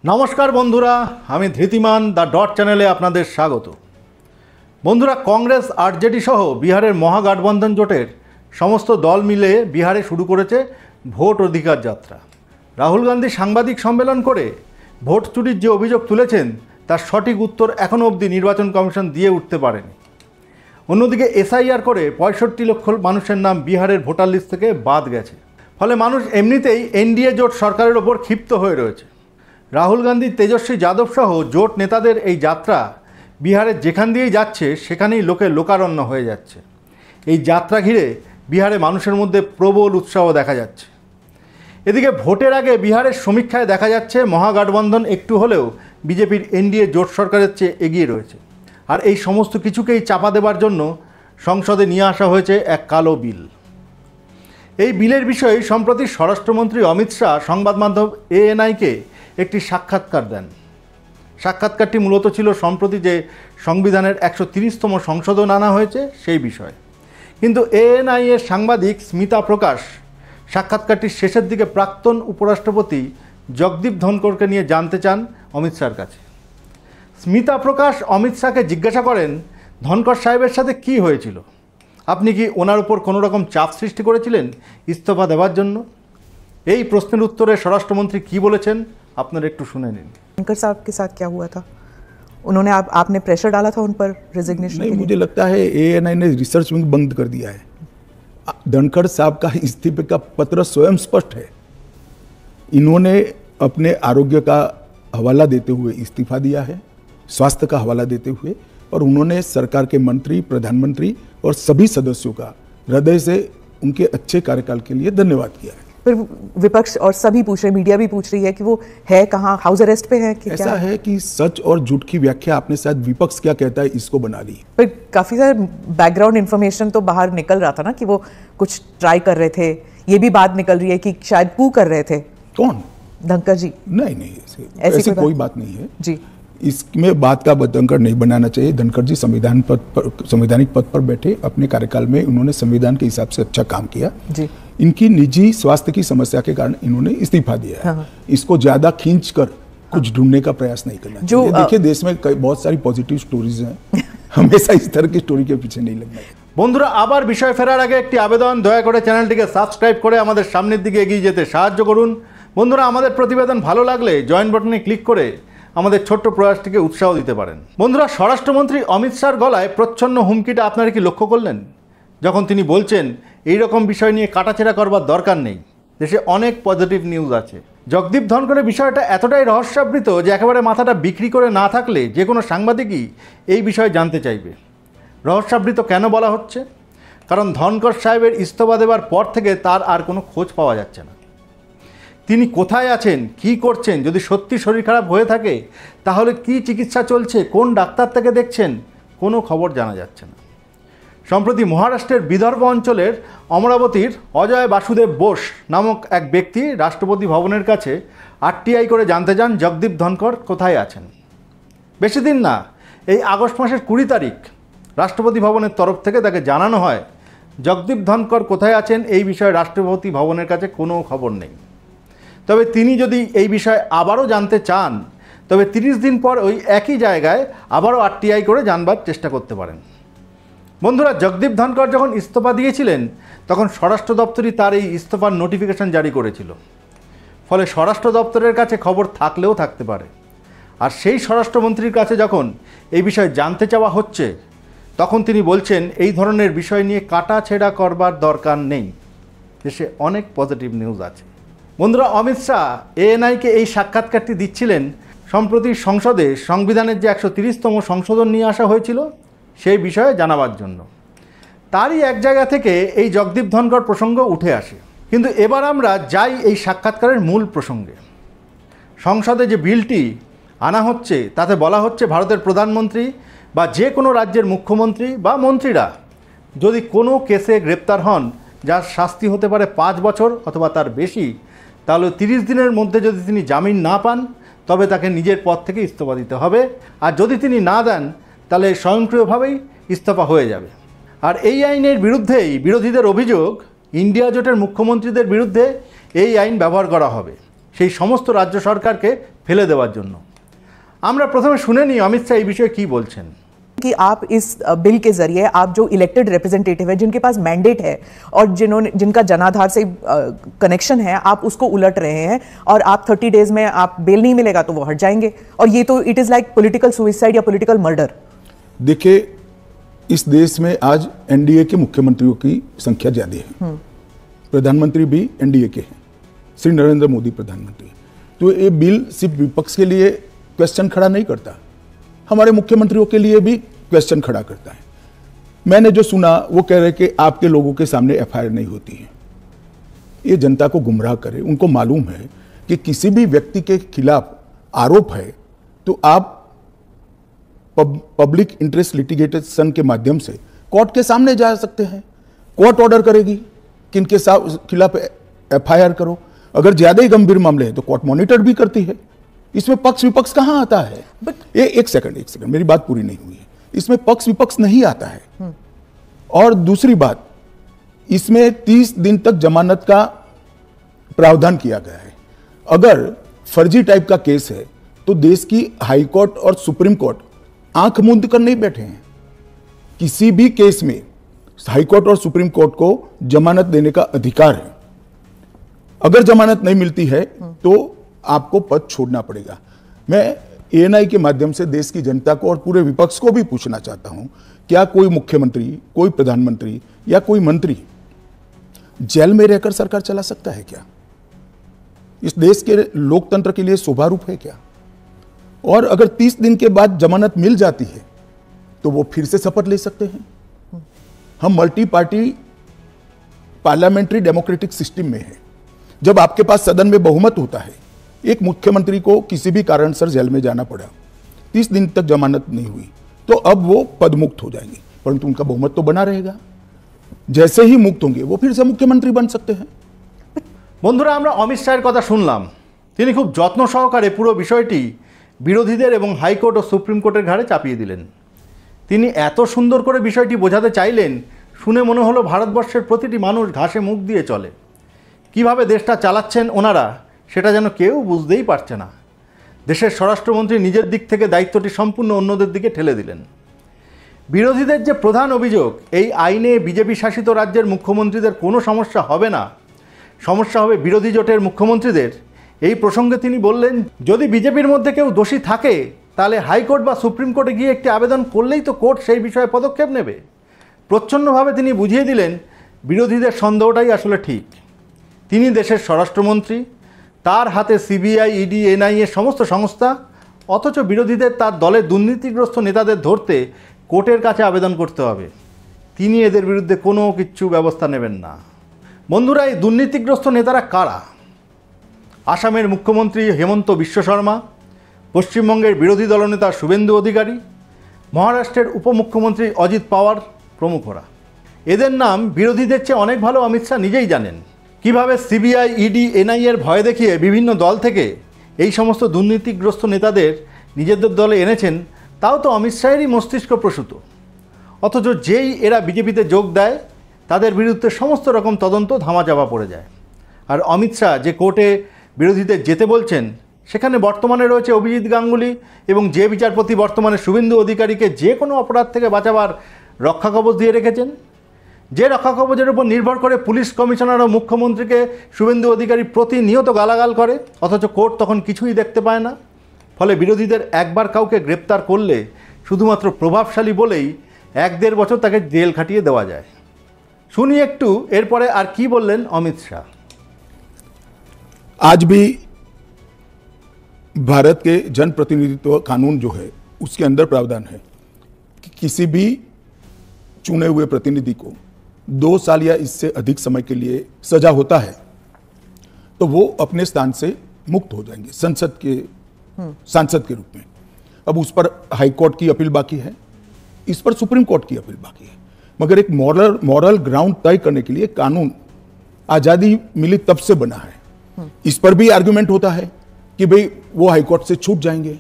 নমস্কার বন্ধুরা, আমি ধৃতিমান দ্য ডট চ্যানেলে আপনাদের স্বাগত। বন্ধুরা, কংগ্রেস আরজেডি সহ বিহারের মহাগঠবন্ধন জোটের সমস্ত দল মিলে বিহারে শুরু করেছে ভোট অধিকার যাত্রা। রাহুল গান্ধী সাংবাদিক সম্মেলন করে ভোট চুরির যে অভিযোগ তুলেছেন তার সঠিক উত্তর এখনও অবধি নির্বাচন কমিশন দিয়ে উঠতে পারেনি। অন্যদিকে এসআইআর করে ৬৫ লক্ষ মানুষের নাম বিহারের ভোটার লিস্ট থেকে বাদ গেছে। ফলে মানুষ এমনিতেই এনডিএ জোট সরকারের ওপর ক্ষিপ্ত হয়ে রয়েছে। রাহুল গান্ধী, তেজস্বী যাদব সহ জোট নেতাদের এই যাত্রা বিহারের যেখান দিয়েই যাচ্ছে সেখানেই লোকে লোকারণ্য হয়ে যাচ্ছে। এই যাত্রা ঘিরে বিহারে মানুষের মধ্যে প্রবল উৎসাহ দেখা যাচ্ছে। এদিকে ভোটের আগে বিহারের সমীক্ষায় দেখা যাচ্ছে মহাগঠবন্ধন একটু হলেও বিজেপির এনডিএ জোট সরকারের চেয়ে এগিয়ে রয়েছে। আর এই সমস্ত কিছুকেই চাপা দেবার জন্য সংসদে নিয়ে আসা হয়েছে এক কালো বিল। এই বিলের বিষয়ে সম্প্রতি স্বরাষ্ট্রমন্ত্রী অমিত শাহ সংবাদ মাধ্যম এএনআইকে একটি সাক্ষাৎকার দেন। সাক্ষাৎকারটি মূলত ছিল সম্প্রতি যে সংবিধানের ১৩০তম সংশোধন আনা হয়েছে সেই বিষয়ে। কিন্তু এএনআই এর সাংবাদিক স্মিতা প্রকাশ সাক্ষাৎকারটির শেষের দিকে প্রাক্তন উপরাষ্ট্রপতি জগদীপ ধনকরকে নিয়ে জানতে চান অমিত শাহর কাছে। স্মিতা প্রকাশ অমিত শাহকে জিজ্ঞাসা করেন, ধনকর সাহেবের সাথে কি হয়েছিল? আপনি কি ওনার উপর কোনো রকম চাপ সৃষ্টি করেছিলেন ইস্তফা দেওয়ার জন্য? এই প্রশ্নের উত্তরে স্বরাষ্ট্রমন্ত্রী কি বলেছেন আপনারা একটু শুনে নিন। धनखड़ साहब के साथ क्या हुआ था? उन्होंने आपने प्रेशर डाला था उन पर रिजिग्नेशन के लिए? मुझे लगता है एएनआई ने रिसर्च विंग बंद कर दिया है। धनखड़ साहब का इस्तीफे का पत्र स्वयं स्पष्ट है। इन्होंने अपने आरोग्य का हवाला देते हुए इस्तीफा दिया है, स्वास्थ्य का हवाला देते हुए, और उन्होंने सरकार के मंत्री, प्रधानमंत्री और सभी सदस्यों का हृदय से उनके अच्छे कार्यकाल के लिए धन्यवाद किया है। फिर विपक्ष और सभी पूछ रहे, मीडिया भी पूछ रही है कि वो है कहाँ, हाउस अरेस्ट पे है कि ऐसा क्या? है कि सच और झूठ की व्याख्या आपने शायद विपक्ष क्या कहता है इसको बना ली। फिर काफी सारे बैकग्राउंड इन्फॉर्मेशन तो बाहर निकल रहा था ना कि वो कुछ ट्राई कर रहे थे। ये भी बात निकल रही है कि शायद कू कर रहे थे। कौन? धनखड़ जी। नहीं, ऐसी कोई बात नहीं है जी। इसमें बात का बतंकर नहीं बनाना चाहिए। धनखड़ जी संवैधानिक पद पर बैठे, अपने कार्यकाल में उन्होंने संविधान के हिसाब से अच्छा काम किया जी। इनकी निजी स्वास्थ्य की समस्या के कारण इन्होंने इस्तीफा दिया है। हाँ। इसको ज्यादा खींचकर कुछ ढूंढने का प्रयास नहीं करना चाहिए। देखिए, देश में बहुत सारी पॉजिटिव स्टोरीज हैं, हमेशा इस तरह की स्टोरी के पीछे नहीं लगना चाहिए। বন্ধুরা, আবার বিষয় ফেরার আগে একটি আবেদন, দয়া করে চ্যানেলটিকে সাবস্ক্রাইব করে আমাদের সামনের দিকে এগিয়ে যেতে সাহায্য করুন। বন্ধুরা, আমাদের প্রতিবেদন ভালো লাগলে জয়েন বাটনে ক্লিক করে আমাদের ছোট্ট প্রয়াসটিকে উৎসাহ দিতে পারেন। বন্ধুরা, স্বরাষ্ট্রমন্ত্রী অমিত শাহর গলায় প্রচ্ছন্ন হুমকিটা আপনারা কি লক্ষ্য করলেন? যখন তিনি বলছেন এই রকম বিষয় নিয়ে কাটাছেড়া করবার দরকার নেই, দেশে অনেক পজিটিভ নিউজ আছে। জগদীপ ধনকরের বিষয়টা এতটাই রহস্যাবৃত যে একেবারে মাথাটা বিক্রি করে না থাকলে যে কোনো সাংবাদিকই এই বিষয়ে জানতে চাইবে। রহস্যাবৃত কেন বলা হচ্ছে? কারণ ধনকর সাহেবের ইস্তফা দেওয়ার পর থেকে তার আর কোনো খোঁজ পাওয়া যাচ্ছে না। তিনি কোথায় আছেন, কি করছেন, যদি সত্যি শরীর খারাপ হয়ে থাকে তাহলে কি চিকিৎসা চলছে, কোন ডাক্তার তাকে দেখছেন, কোনো খবর জানা যাচ্ছে না। সম্প্রতি মহারাষ্ট্রের বিদর্ভ অঞ্চলের অমরাবতীর অজয় বাসুদেব বোস নামক এক ব্যক্তি রাষ্ট্রপতি ভবনের কাছে আরটিআই করে জানতে চান জগদীপ ধনকর কোথায় আছেন। বেশি দিন না, এই আগস্ট মাসের ২০ তারিখ রাষ্ট্রপতি ভবনের তরফ থেকে তাকে জানানো হয় জগদীপ ধনকর কোথায় আছেন এই বিষয়ে রাষ্ট্রপতি ভবনের কাছে কোনো খবর নেই। তবে তিনি যদি এই বিষয়ে আবারও জানতে চান তবে ৩০ দিন পর ওই একই জায়গায় আবারও আরটিআই করে জানবার চেষ্টা করতে পারেন। বন্ধুরা, জগদীপ ধনকর যখন ইস্তফা দিয়েছিলেন তখন স্বরাষ্ট্র দপ্তরই তার এই ইস্তফার নোটিফিকেশন জারি করেছিল। ফলে স্বরাষ্ট্র দপ্তরের কাছে খবর থাকলেও থাকতে পারে। আর সেই স্বরাষ্ট্রমন্ত্রীর কাছে যখন এই বিষয়ে জানতে চাওয়া হচ্ছে তখন তিনি বলছেন এই ধরনের বিষয় নিয়ে কাটাছেড়া করবার দরকার নেই, দেশে অনেক পজিটিভ নিউজ আছে। বন্ধুরা, অমিত শাহ এএনআইকে এই সাক্ষাৎকারটি দিচ্ছিলেন সম্প্রতি সংসদে সংবিধানের যে ১৩০তম সংশোধন নিয়ে আসা হয়েছিল সেই বিষয়ে জানাবার জন্য। তারই এক জায়গা থেকে এই জগদীপ ধনকর প্রসঙ্গ উঠে আসে। কিন্তু এবার আমরা যাই এই সাক্ষাৎকারের মূল প্রসঙ্গে। সংসদে যে বিলটি আনা হচ্ছে তাতে বলা হচ্ছে ভারতের প্রধানমন্ত্রী বা যে কোনো রাজ্যের মুখ্যমন্ত্রী বা মন্ত্রীরা যদি কোনো কেসে গ্রেপ্তার হন যার শাস্তি হতে পারে ৫ বছর অথবা তার বেশি, তাহলে ৩০ দিনের মধ্যে যদি তিনি জামিন না পান তবে তাকে নিজের পদ থেকে ইস্তফা দিতে হবে। আর যদি তিনি না দেন তাহলে স্বয়ংক্রিয়ভাবেই ইস্তফা হয়ে যাবে। আর এই আইনের বিরুদ্ধেই বিরোধীদের অভিযোগ ইন্ডিয়া জোটের মুখ্যমন্ত্রীদের বিরুদ্ধে এই আইন ব্যবহার করা হবে। সেই সমস্ত রাজ্য সরকারকে ফেলে দেওয়ার জন্য। আমরা প্রথমে শুনে নিই অমিত শাহ এই বিষয়ে কী বলছেন। कि आप इस बिल के जरिए आप जो इलेक्टेड रिप्रेजेंटेटिव है जिनके पास मैंडेट है और जिनका जनाधार से कनेक्शन है, आप उसको उलट रहे हैं और आप 30 डेज में आप बेल नहीं मिलेगा तो वो हट जाएंगे, और ये तो it is like political suicide या पॉलिटिकल मर्डर। देखिए, इस देश में आज एनडीए के मुख्यमंत्रियों की संख्या ज्यादा है, प्रधानमंत्री भी एनडीए के हैं, श्री नरेंद्र मोदी प्रधानमंत्री। तो ये बिल सिर्फ विपक्ष के लिए क्वेश्चन खड़ा नहीं करता, हमारे मुख्यमंत्रियों के लिए भी क्वेश्चन खड़ा करता है। मैंने जो सुना वो कह रहे कि आपके लोगों के सामने एफआईआर नहीं होती है। ये जनता को गुमराह करे। उनको मालूम है कि किसी भी व्यक्ति के खिलाफ आरोप है तो आप पब्लिक इंटरेस्ट लिटिगेशन के माध्यम से कोर्ट के सामने जा सकते हैं। कोर्ट ऑर्डर करेगी कि इनके खिलाफ एफआईआर करो। अगर ज्यादा ही गंभीर मामले हैं तो कोर्ट मॉनिटर भी करती है। इसमें पक्ष विपक्ष कहां आता है? एक सेकंड, मेरी बात पूरी नहीं हुई है। इसमें पक्ष विपक्ष नहीं आता है। और दूसरी बात, इसमें 30 दिन तक जमानत का प्रावधान किया गया है। अगर फर्जी टाइप का केस है तो देश की हाई कोर्ट और सुप्रीम कोर्ट आंख मूंद कर नहीं बैठे हैं। किसी भी केस में हाई कोर्ट और सुप्रीम कोर्ट को जमानत देने का अधिकार है। अगर जमानत नहीं मिलती है तो आपको पद छोड़ना पड़ेगा। मैं एएनआई के माध्यम से देश की जनता को और पूरे विपक्ष को भी पूछना चाहता हूं, क्या कोई मुख्यमंत्री, कोई प्रधानमंत्री या कोई मंत्री जेल में रहकर सरकार चला सकता है क्या? इस देश के लोकतंत्र के लिए शोभारूप है क्या? और अगर 30 दिन के बाद जमानत मिल जाती है तो वो फिर से शपथ ले सकते हैं। हम multi party parliamentary democratic system में है। जब आपके पास सदन में बहुमत होता है, एक मुख्यमंत्री को किसी भी कारणसर जेल में जाना पड़ा, 30 दिन तक जमानत नहीं हुई, तो अब वो पदमुक्त हो जाएंगे, परंतु उनका बहुमत तो बना रहेगा। जैसे ही मुक्त होंगे वो फिर से मुख्यमंत्री बन सकते हैं। বন্ধুরা, আমরা অমিত শাহের কথা শুনলাম। তিনি খুব যত্ন সহকারে পুরো বিষয়টি বিরোধীদের এবং হাইকোর্ট ও সুপ্রিম কোর্টের ঘাড়ে চাপিয়ে দিলেন। তিনি এত সুন্দর করে বিষয়টি বোঝাতে চাইলেন, শুনে মনে হলো ভারতবর্ষের প্রতিটি মানুষ ঘাসে মুখ দিয়ে চলে। কিভাবে দেশটা চালাচ্ছেন ওনারা সেটা যেন কেউ বুঝতেই পারছে না। দেশের স্বরাষ্ট্রমন্ত্রী নিজের দিক থেকে দায়িত্বটি সম্পূর্ণ অন্যদের দিকে ঠেলে দিলেন। বিরোধীদের যে প্রধান অভিযোগ, এই আইনে বিজেপি শাসিত রাজ্যের মুখ্যমন্ত্রীদের কোনো সমস্যা হবে না, সমস্যা হবে বিরোধী জোটের মুখ্যমন্ত্রীদের। এই প্রসঙ্গে তিনি বললেন, যদি বিজেপির মধ্যে কেউ দোষী থাকে তাহলে হাইকোর্ট বা সুপ্রিম কোর্টে গিয়ে একটি আবেদন করলেই তো কোর্ট সেই বিষয়ে পদক্ষেপ নেবে। প্রচ্ছন্নভাবে তিনি বুঝিয়ে দিলেন বিরোধীদের সন্দেহটাই আসলে ঠিক। তিনি দেশের স্বরাষ্ট্রমন্ত্রী, তার হাতে সিবিআই, ইডি, এনআইএ সমস্ত সংস্থা, অথচ বিরোধীদের তার দলের দুর্নীতিগ্রস্ত নেতাদের ধরতে কোর্টের কাছে আবেদন করতে হবে। তিনি এদের বিরুদ্ধে কোনো কিচ্ছু ব্যবস্থা নেবেন না। বন্ধুরা, এই দুর্নীতিগ্রস্ত নেতারা কারা? আসামের মুখ্যমন্ত্রী হেমন্ত বিশ্ব শর্মা, পশ্চিমবঙ্গের বিরোধী দলনেতা শুভেন্দু অধিকারী, মহারাষ্ট্রের উপমুখ্যমন্ত্রী অজিত পাওয়ার প্রমুখরা। এদের নাম বিরোধীদের চেয়ে অনেক ভালো অমিত শাহ নিজেই জানেন। কিভাবে সিবিআই, ইডি, এনআইএর ভয় দেখিয়ে বিভিন্ন দল থেকে এই সমস্ত দুর্নীতিগ্রস্ত নেতাদের নিজেদের দলে এনেছেন, তাও তো অমিত শাহেরই মস্তিষ্ক প্রসূত। অথচ যেই এরা বিজেপিতে যোগ দেয় তাদের বিরুদ্ধে সমস্ত রকম তদন্ত ধামাচাপা পড়ে যায়। আর অমিত শাহ যে কোর্টে বিরোধীদের যেতে বলছেন, সেখানে বর্তমানে রয়েছে অভিজিৎ গাঙ্গুলি এবং যে বিচারপতি বর্তমানে শুভেন্দু অধিকারীকে যে কোনো অপরাধ থেকে বাঁচাবার রক্ষাকবচ দিয়ে রেখেছেন, যে রক্ষাকবচের উপর নির্ভর করে পুলিশ কমিশনার ও মুখ্যমন্ত্রীকে শুভেন্দু অধিকারী প্রতিনিয়ত গালাগাল করে, অথচ কোর্ট তখন কিছুই দেখতে পায় না। ফলে বিরোধীদের একবার কাউকে গ্রেপ্তার করলে শুধুমাত্র প্রভাবশালী বলেই 1-1.5 বছর তাকে জেল খাটিয়ে দেওয়া যায়। শুনি একটু এরপরে আর কি বললেন অমিত শাহ। आज भी भारत के जनप्रतिनिधित्व कानून जो है उसके अंदर प्रावधान है कि किसी भी चुने हुए प्रतिनिधि को 2 साल या इससे अधिक समय के लिए सजा होता है तो वो अपने स्थान से मुक्त हो जाएंगे सांसद के रूप में। अब उस पर हाई कोर्ट की अपील बाकी है, इस पर सुप्रीम कोर्ट की अपील बाकी है। मगर एक मॉरल ग्राउंड तय करने के लिए कानून आजादी मिली तब से बना है। इस पर भी आर्गुमेंट होता है कि भाई वो हाई कोर्ट से छूट जाएंगे,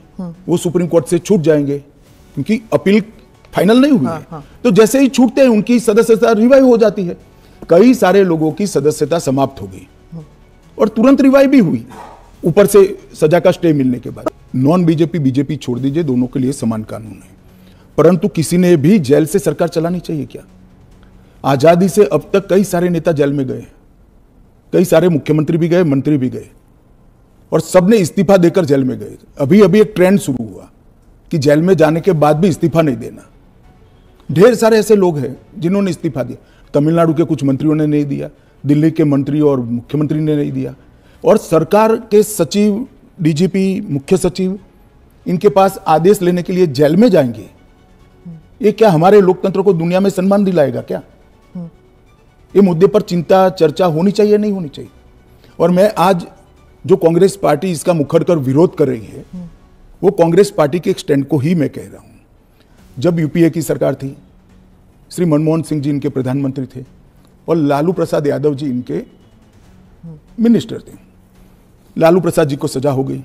वो सुप्रीम कोर्ट से छूट जाएंगे, क्योंकि अपील फाइनल नहीं हुई है। तो जैसे ही छूटते हैं उनकी सदस्यता रिवाइव हो जाती है। कई सारे लोगों की सदस्यता समाप्त हो गई और तुरंत रिवाइव भी हुई। ऊपर से सजा का स्टे मिलने के बाद। नॉन बीजेपी बीजेपी छोड़ दीजिए, दोनों के लिए समान कानून है, परंतु किसी ने भी जेल से सरकार चलानी चाहिए क्या? आजादी से अब तक कई सारे नेता जेल में गए, कई सारे मुख्यमंत्री भी गए, मंत्री भी गए, और सबने इस्तीफा देकर जेल में गए। अभी अभी एक ट्रेंड शुरू हुआ कि जेल में जाने के बाद भी इस्तीफा नहीं देना। ढेर सारे ऐसे लोग हैं जिन्होंने इस्तीफा दिया। तमिलनाडु के कुछ मंत्रियों ने नहीं दिया, दिल्ली के मंत्री और मुख्यमंत्री ने नहीं दिया, और सरकार के सचिव, डीजीपी, मुख्य सचिव इनके पास आदेश लेने के लिए जेल में जाएंगे। ये क्या हमारे लोकतंत्र को दुनिया में सम्मान दिलाएगा क्या? ये मुद्दे पर चिंता, चर्चा होनी चाहिए, नहीं होनी चाहिए। और मैं आज जो कांग्रेस पार्टी इसका मुखर कर विरोध कर रही है, वो कांग्रेस पार्टी के एक स्टैंड को ही मैं कह रहा हूं। जब यूपीए की सरकार थी, श्री मनमोहन सिंह जी इनके प्रधानमंत्री थे और लालू प्रसाद यादव जी इनके मिनिस्टर थे। लालू प्रसाद जी को सजा हो गई,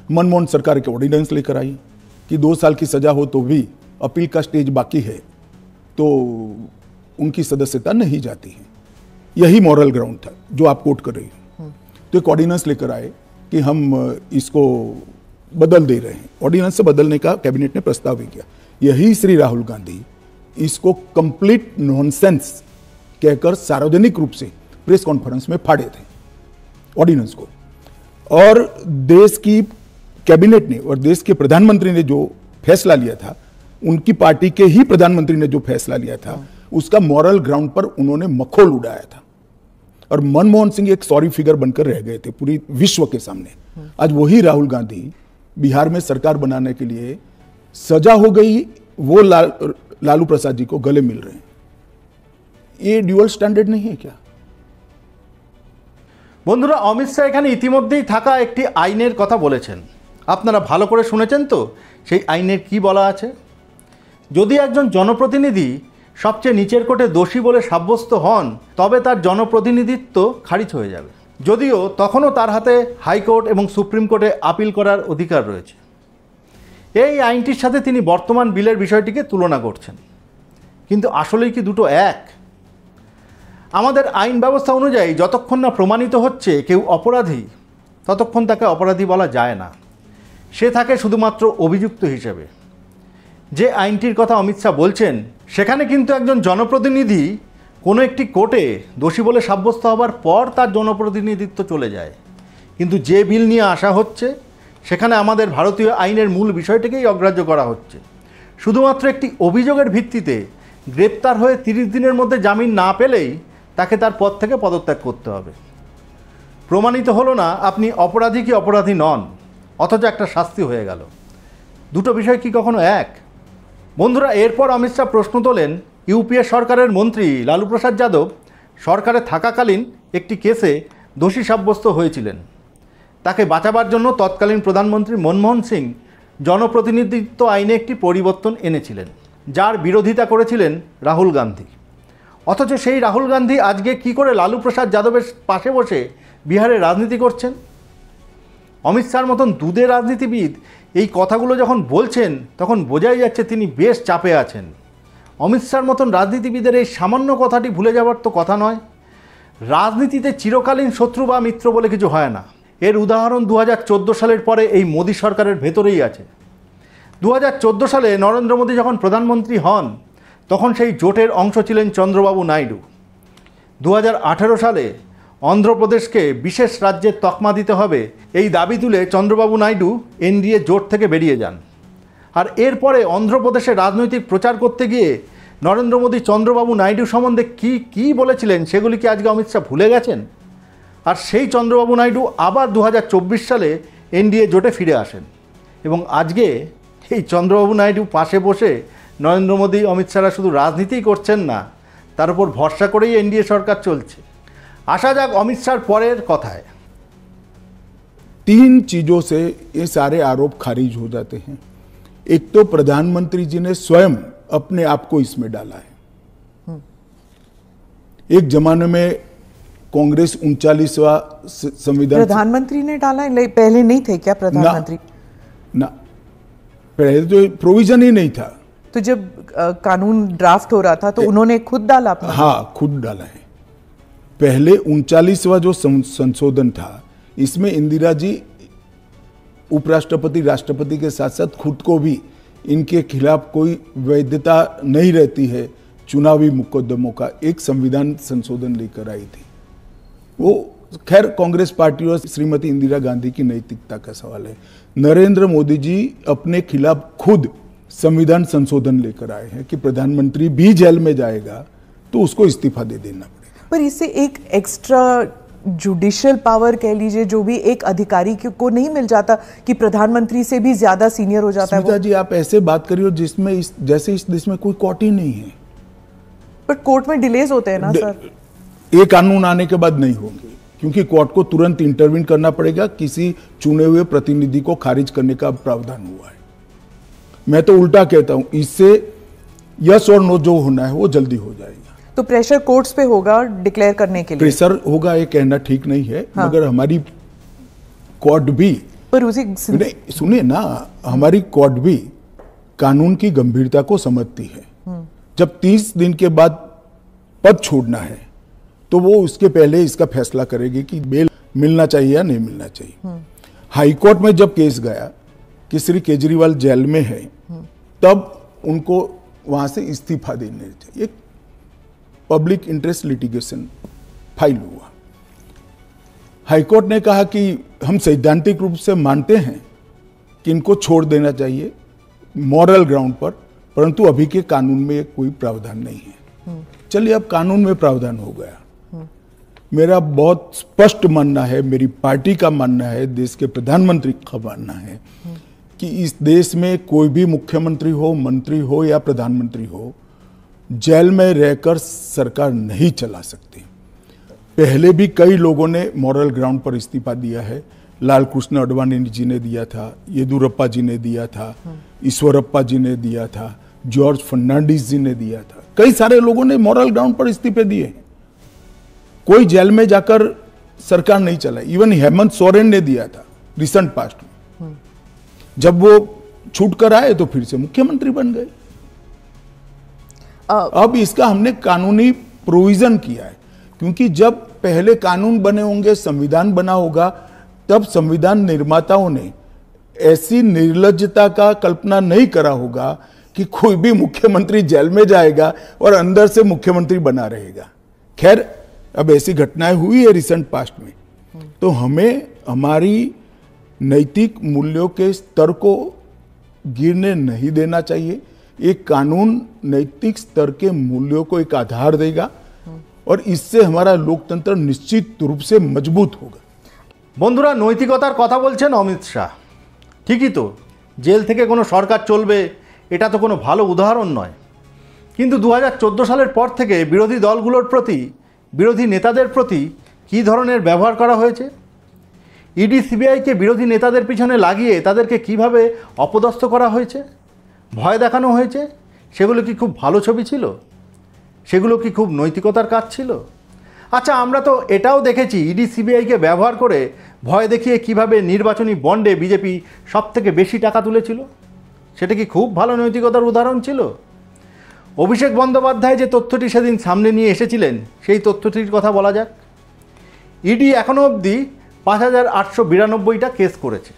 मनमोहन सरकार के ऑर्डिनेंस लेकर आई कि 2 साल की सजा हो तो भी अपील का स्टेज बाकी है तो उनकी सदस्यता नहीं जाती है। यही मॉरल ग्राउंड था जो आप कोट कर रही हैं। तो एक ऑर्डिनेंस लेकर आए कि हम इसको बदल दे रहे हैं। ऑर्डिनेंस से बदलने का कैबिनेट ने प्रस्ताव भी किया। यही श्री राहुल गांधी इसको कंप्लीट नॉनसेंस कहकर सार्वजनिक रूप से प्रेस कॉन्फ्रेंस में फाड़े थे ऑर्डिनेंस को। और देश की कैबिनेट ने और देश के प्रधानमंत्री ने जो फैसला लिया था, उनकी पार्टी के ही प्रधानमंत्री ने जो फैसला लिया था, उसका मॉरल ग्राउंड पर उन्होंने मखौल उड़ाया था। और मनमोहन सिंह एक सॉरी फिगर बनकर रह गए थे पूरी विश्व के सामने। आज वही राहुल गांधी बिहार में सरकार बनाने के लिए सजा हो गई, वो लालू प्रसाद जी को गले मिल रहे हैं। ये ड्यूअल स्टैंडार्ड नहीं है क्या? বন্ধুরা, অমিত শাহ এখানে ইতিমধ্যেই থাকা একটি আইনের কথা বলেছেন। আপনারা ভালো করে শুনেছেন তো সেই আইনের কি বলা আছে? যদি একজন জনপ্রতিনিধি সবচেয়ে নিচের কোর্টে দোষী বলে সাব্যস্ত হন, তবে তার জনপ্রতিনিধিত্ব খারিজ হয়ে যাবে, যদিও তখনও তার হাতে হাইকোর্ট এবং সুপ্রিম কোর্টে আপিল করার অধিকার রয়েছে। এই আইনটির সাথে তিনি বর্তমান বিলের বিষয়টিকে তুলনা করছেন, কিন্তু আসলেই কি দুটো এক? আমাদের আইন ব্যবস্থা অনুযায়ী যতক্ষণ না প্রমাণিত হচ্ছে কেউ অপরাধী, ততক্ষণ তাকে অপরাধী বলা যায় না। সে থাকে শুধুমাত্র অভিযুক্ত হিসেবে। যে আইনটির কথা অমিত শাহ বলছেন, সেখানে কিন্তু একজন জনপ্রতিনিধি কোনো একটি কোর্টে দোষী বলে সাব্যস্ত হবার পর তার জনপ্রতিনিধিত্ব চলে যায়। কিন্তু যে বিল নিয়ে আসা হচ্ছে, সেখানে আমাদের ভারতীয় আইনের মূল বিষয়টিকেই অগ্রাহ্য করা হচ্ছে। শুধুমাত্র একটি অভিযোগের ভিত্তিতে গ্রেপ্তার হয়ে 30 দিনের মধ্যে জামিন না পেলেই তাকে তার পদ থেকে পদত্যাগ করতে হবে। প্রমাণিত হলো না আপনি অপরাধী কি অপরাধী নন, অথচ একটা শাস্তি হয়ে গেল। দুটো বিষয় কি কখনো এক? বন্ধুরা, এরপর অমিত শাহ প্রশ্ন তোলেন, ইউপিএ সরকারের মন্ত্রী লালু প্রসাদ যাদব সরকারে থাকাকালীন একটি কেসে দোষী সাব্যস্ত হয়েছিলেন। তাকে বাঁচাবার জন্য তৎকালীন প্রধানমন্ত্রী মনমোহন সিং জনপ্রতিনিধিত্ব আইনে একটি পরিবর্তন এনেছিলেন, যার বিরোধিতা করেছিলেন রাহুল গান্ধী। অথচ সেই রাহুল গান্ধী আজকে কি করে লালু প্রসাদ যাদবের পাশে বসে বিহারে রাজনীতি করছেন? অমিত শাহর মতন দুধের রাজনীতিবিদ এই কথাগুলো যখন বলছেন, তখন বোঝাই যাচ্ছে তিনি বেশ চাপে আছেন। অমিত শাহর মতন রাজনীতিবিদের এই সামান্য কথাটি ভুলে যাওয়ার তো কথা নয়। রাজনীতিতে চিরকালীন শত্রু বা মিত্র বলে কিছু হয় না। এর উদাহরণ 2014 সালের পরে এই মোদী সরকারের ভেতরেই আছে। 2014 সালে নরেন্দ্র মোদী যখন প্রধানমন্ত্রী হন, তখন সেই জোটের অংশ ছিলেন চন্দ্রবাবু নাইডু। 2018 সালে অন্ধ্রপ্রদেশকে বিশেষ রাজ্যের তকমা দিতে হবে, এই দাবি তুলে চন্দ্রবাবু নাইডু এনডিএ জোট থেকে বেরিয়ে যান। আর এরপরে অন্ধ্রপ্রদেশে রাজনৈতিক প্রচার করতে গিয়ে নরেন্দ্র মোদী চন্দ্রবাবু নাইডু সম্বন্ধে কি বলেছিলেন, সেগুলি কি আজকে অমিত শাহ ভুলে গেছেন? আর সেই চন্দ্রবাবু নাইডু আবার 2024 সালে এনডিএ জোটে ফিরে আসেন, এবং আজকে এই চন্দ্রবাবু নাইডু পাশে বসে নরেন্দ্র মোদী, অমিত শাহরা শুধু রাজনীতিই করছেন না, তার উপর ভরসা করেই এনডিএ সরকার চলছে। আসা যাক অমিত শাহর পরের কথায়। 3 चीजों से ये सारे आरोप खारिज हो जाते हैं। एक तो प्रधानमंत्री जी ने स्वयं अपने आप को इसमें डाला है। एक जमाने में कांग्रेस 39वां संविधान, प्रधानमंत्री ने डाला है, पहले नहीं थे क्या प्रधानमंत्री? ना, पहले तो प्रोविजन ही नहीं था। तो जब कानून ड्राफ्ट हो रहा था तो उन्होंने खुद डाला अपना? हाँ, खुद डाला है। पहले 39वां जो संशोधन था, इसमें इंदिरा जी उपराष्ट्रपति राष्ट्रपति के साथ साथ खुद को भी इनके खिलाफ कोई वैधता नहीं रहती है चुनावी मुकदमों का एक संविधान संशोधन लेकर आई थी। वो खैर कांग्रेस पार्टी और श्रीमती इंदिरा गांधी की नैतिकता का सवाल है। नरेंद्र मोदी जी अपने खिलाफ खुद संविधान संशोधन लेकर आए हैं कि प्रधानमंत्री भी जेल में जाएगा तो उसको इस्तीफा दे देना पड़ेगा। पर इससे एक एक्स्ट्रा जुडिशियल पावर कह लीजिए जो भी एक अधिकारी को नहीं मिल जाता कि प्रधानमंत्री से भी ज्यादा सीनियर हो जाता है स्मिता जी, आप ऐसे बात करिए जिसमें जैसे इस देश में कोई कोर्ट ही नहीं है। पर कोर्ट में डिलेज होते हैं ना सर। ये कानून आने के बाद नहीं होंगे क्योंकि कोर्ट को तुरंत इंटरवीन करना पड़ेगा। किसी चुने हुए प्रतिनिधि को खारिज करने का प्रावधान हुआ है। मैं तो उल्टा कहता हूं, इससे यस और नो जो होना है वो जल्दी हो जाएगा। तो प्रेशर कोर्ट्स पे होगा डिक्लेयर करने के लिए। प्रेशर होगा ये कहना ठीक नहीं है। हाँ। मगर हमारी कोर्ट भी पर उसी सुनिए ना, हमारी कोर्ट भी कानून की गंभीरता को समझती है। जब 30 दिन के बाद पद छोड़ना है तो वो उसके पहले इसका फैसला करेगी कि बेल मिलना चाहिए या नहीं मिलना चाहिए। हाईकोर्ट में जब केस गया कि श्री केजरीवाल जेल में है तब उनको वहां से इस्तीफा देने चाहिए। पब्लिक इंटरेस्ट लिटिगेशन फाइल हुआ। हाईकोर्ट ने कहा कि हम सैद्धांतिक रूप से मानते हैं कि इनको छोड़ देना चाहिए मॉरल ग्राउंड पर, परंतु अभी के कानून में कोई प्रावधान नहीं है। चलिए, अब कानून में प्रावधान हो गया। मेरा बहुत स्पष्ट मानना है, मेरी पार्टी का मानना है, देश के प्रधानमंत्री का मानना है कि इस देश में कोई भी मुख्यमंत्री हो, मंत्री हो या प्रधानमंत्री हो, जेल में रहकर सरकार नहीं चला सकती। पहले भी कई लोगों ने मॉरल ग्राउंड पर इस्तीफा दिया है। लाल कृष्ण आडवाणी जी ने दिया था, येदुरप्पा जी ने दिया था, ईश्वरप्पा जी ने दिया था, जॉर्ज फर्नांडिस जी ने दिया था। कई सारे लोगों ने मॉरल ग्राउंड पर इस्तीफे दिए। कोई जेल में जाकर सरकार नहीं चलाई। इवन हेमंत सोरेन ने दिया था रिसेंट पास्ट में। जब वो छूट कर आए तो फिर से मुख्यमंत्री बन गए। अब इसका हमने कानूनी प्रोविजन किया है क्योंकि जब पहले कानून बने होंगे, संविधान बना होगा, तब संविधान निर्माताओं ने ऐसी निर्लज्जता का कल्पना नहीं करा होगा कि कोई भी मुख्यमंत्री जेल में जाएगा और अंदर से मुख्यमंत्री बना रहेगा। खैर, अब ऐसी घटनाएं हुई है रिसेंट पास्ट में, तो हमें हमारी नैतिक मूल्यों के स्तर को गिरने नहीं देना चाहिए। एक कानून नैतिक स्तर के मूल्यों को एक आधार देगा और इससे हमारा लोकतंत्र निश्चित रूप से मजबूत होगा। বন্ধুরা, নৈতিকতার কথা বলছেন অমিত শাহ। ঠিকই তো, জেল থেকে কোনো সরকার চলবে এটা তো কোনো ভালো উদাহরণ নয়। কিন্তু 2014 সালের পর থেকে বিরোধী দলগুলোর প্রতি, বিরোধী নেতাদের প্রতি কী ধরনের ব্যবহার করা হয়েছে, ইডি সিবিআইকে বিরোধী নেতাদের পিছনে লাগিয়ে তাদেরকে কিভাবে অপদস্থ করা হয়েছে, ভয় দেখানো হয়েছে, সেগুলো কি খুব ভালো ছবি ছিল? সেগুলো কি খুব নৈতিকতার কাজ ছিল? আচ্ছা, আমরা তো এটাও দেখেছি ইডি সিবিআইকে ব্যবহার করে ভয় দেখিয়ে কিভাবে নির্বাচনী বন্ডে বিজেপি সবথেকে বেশি টাকা তুলেছিল। সেটা কি খুব ভালো নৈতিকতার উদাহরণ ছিল? অভিষেক বন্দ্যোপাধ্যায় যে তথ্যটি সেদিন সামনে নিয়ে এসেছিলেন সেই তথ্যটির কথা বলা যাক। ইডি এখনও অবধি 5892টা কেস করেছে,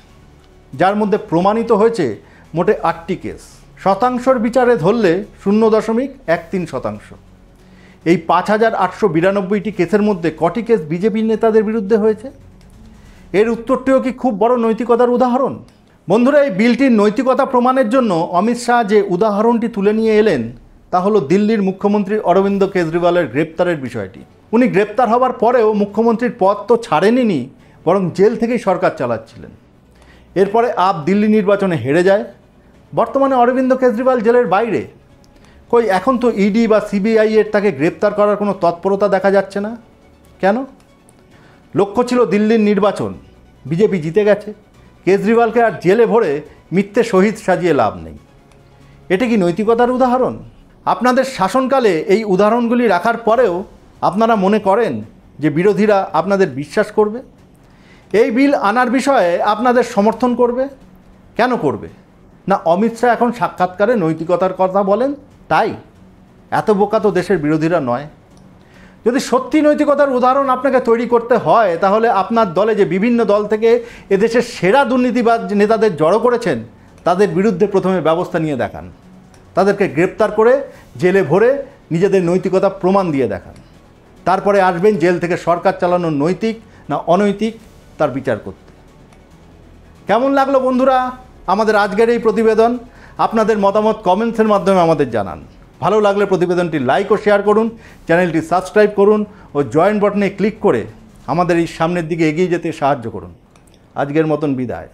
যার মধ্যে প্রমাণিত হয়েছে মোটে 8টি কেস। শতাংশের বিচারে ধরলে 0.13%। এই 5892টি কেসের মধ্যে কটি কেস বিজেপি নেতাদের বিরুদ্ধে হয়েছে? এর উত্তরটিও কি খুব বড় নৈতিকতার উদাহরণ? বন্ধুরা, এই বিলটির নৈতিকতা প্রমাণের জন্য অমিত শাহ যে উদাহরণটি তুলে নিয়ে এলেন তা হলো দিল্লির মুখ্যমন্ত্রী অরবিন্দ কেজরিওয়ালের গ্রেপ্তারের বিষয়টি। উনি গ্রেপ্তার হওয়ার পরেও মুখ্যমন্ত্রীর পদ তো ছাড়েননি, বরং জেল থেকেই সরকার চালাচ্ছিলেন। এরপরে আপ দিল্লি নির্বাচনে হেরে যায়। বর্তমানে অরবিন্দ কেজরিওয়াল জেলের বাইরে। কই, এখন তো ইডি বা সিবিআই এর তাকে গ্রেপ্তার করার কোনো তৎপরতা দেখা যাচ্ছে না। কেন? লক্ষ্য ছিল দিল্লির নির্বাচন, বিজেপি জিতে গেছে, কেজরিওয়ালকে আর জেলে ভরে মিথ্যে শহীদ সাজিয়ে লাভ নেই। এটা কি নৈতিকতার উদাহরণ? আপনাদের শাসনকালে এই উদাহরণগুলি রাখার পরেও আপনারা মনে করেন যে বিরোধীরা আপনাদের বিশ্বাস করবে, এই বিল আনার বিষয়ে আপনাদের সমর্থন করবে? কেন করবে না? অমিত শাহ এখন সাক্ষাৎকারে নৈতিকতার কথা বলেন তাই? এত বোকা তো দেশের বিরোধীরা নয়। যদি সত্যি নৈতিকতার উদাহরণ আপনাকে তৈরি করতে হয়, তাহলে আপনার দলে যে বিভিন্ন দল থেকে এদেশের সেরা দুর্নীতিবাজ নেতাদের জড়ো করেছেন, তাদের বিরুদ্ধে প্রথমে ব্যবস্থা নিয়ে দেখান। তাদেরকে গ্রেপ্তার করে জেলে ভরে নিজেদের নৈতিকতা প্রমাণ দিয়ে দেখান। তারপরে আসবেন জেল থেকে সরকার চালানো নৈতিক না অনৈতিক তার বিচার করতে। কেমন লাগলো বন্ধুরা আমাদের আজকের এই প্রতিবেদন? আপনাদের মতামত কমেন্টসের মাধ্যমে আমাদের জানান। ভালো লাগলে প্রতিবেদনটি লাইক ও শেয়ার করুন, চ্যানেলটি সাবস্ক্রাইব করুন ও জয়েন বাটনে ক্লিক করে আমাদের এই সামনের দিকে এগিয়ে যেতে সাহায্য করুন। আজকের মতন বিদায়।